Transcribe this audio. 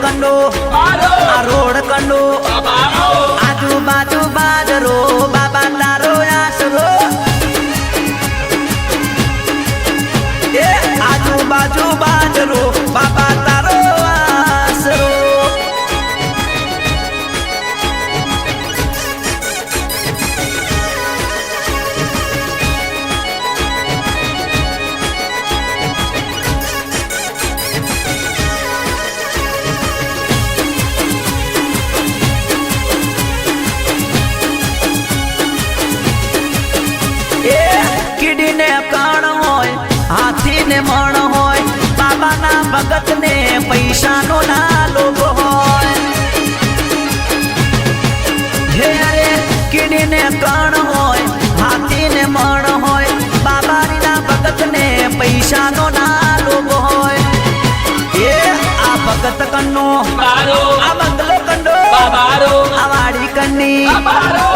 કંડો આ રોડ કંડો આજુબાજુ બાજરો બાબા તારો આશરો એ આજુબાજુ બાજરો બાબા તારો આશરો કીડીને કાણ હોય હાથીને મણ હોય બાબાના ભગતને પૈસાનો ના લોભ હોય હે અરે કીડીને કાણ હોય હાથીને મણ હોય બાબાના ભગતને પૈસાનો ના લોભ હોય એ આ ભગત કંડો આ બંગલો કંડો આ વાડી કંડી